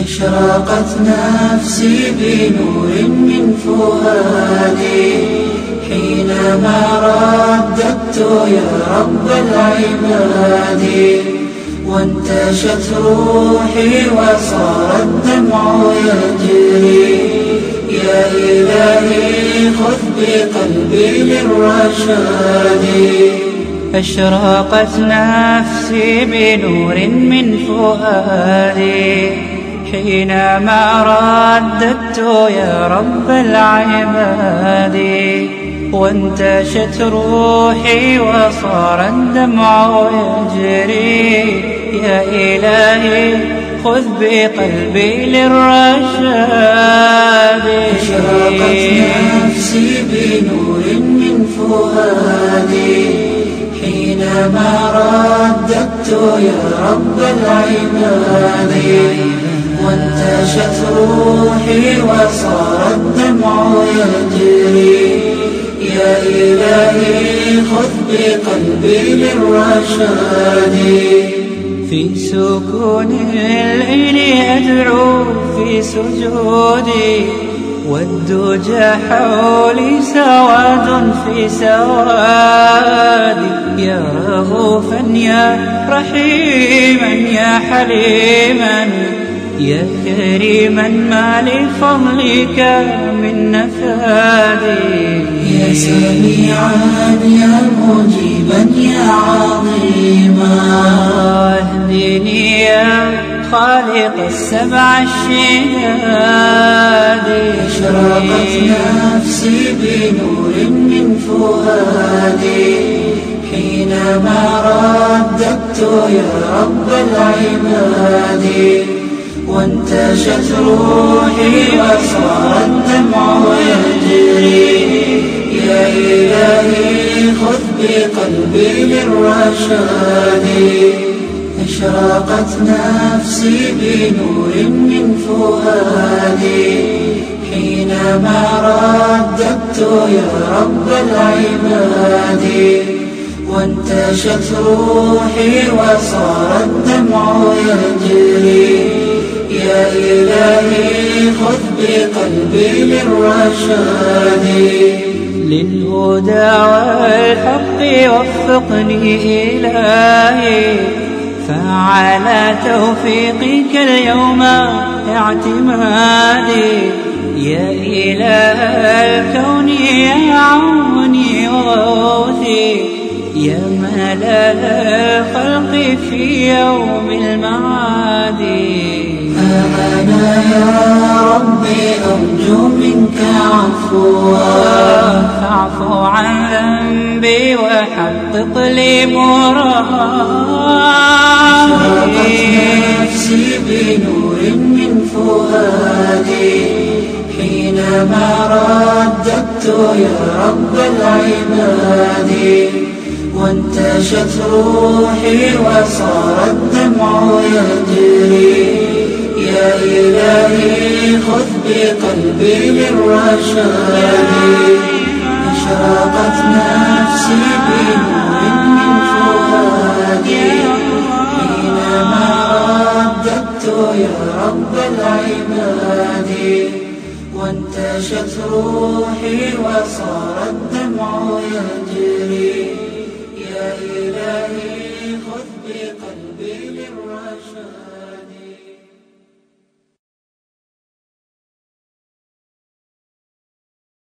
أشرقت نفسي بنور من فؤادي حينما رددت يا رب العباد، وانتشت روحي وصار الدمع يجري. يا إلهي خذ بقلبي للرشاد. أشرقت نفسي بنور من فؤادي حينما رددت يا رب العباد، وانتشت روحي وصار الدمع يجري. يا إلهي خذ بقلبي للرشاد. أشرقت نفسي بنور من فؤادي حينما رددت يا رب العباد، وانتشت روحي وصار الدمع يجري. يا إلهي خذ بقلبي للرشاد. في سكون الليل أدعو في سجودي، والدجى حولي سواد في سوادي. يا رؤوفا يا رحيما يا حليما يا كريما ما لفضلك من نفادي. يا سميعا يا مجيبا يا عظيما، اهدني يا خالق السبع الشداد. أشرقت نفسي بنور من فؤادي حينما رددت يا رب العباد، وانتشت روحي وصار الدمع يجري. يا إلهي خذ بقلبي للرشاد. أشرقت نفسي بنور من فؤادي حينما رددت يا رب العباد، وانتشت روحي وصار الدمع يجري. يا إلهي خذ بقلبي للرشاد. للهدى والحق وفقني إلهي، فعلى توفيقك اليوم اعتمادي. يا إله الكون يا عوني وغوثي، يا ملال الخلق في يوم المعاد. أنا يا ربي أرجو منك عفوا، فاعف عن ذنبي وحقق لي مرادي. أشرقت نفسي بنور من فؤادي حينما رددت يا رب العباد، وانتشت روحي وصار الدمع يجري. يا إلهي خذ بقلبي للرشاد. أشرقت نفسي بنور من فؤادي حينما رددت يا رب العباد، وانتشت روحي وصار الدمع يجري.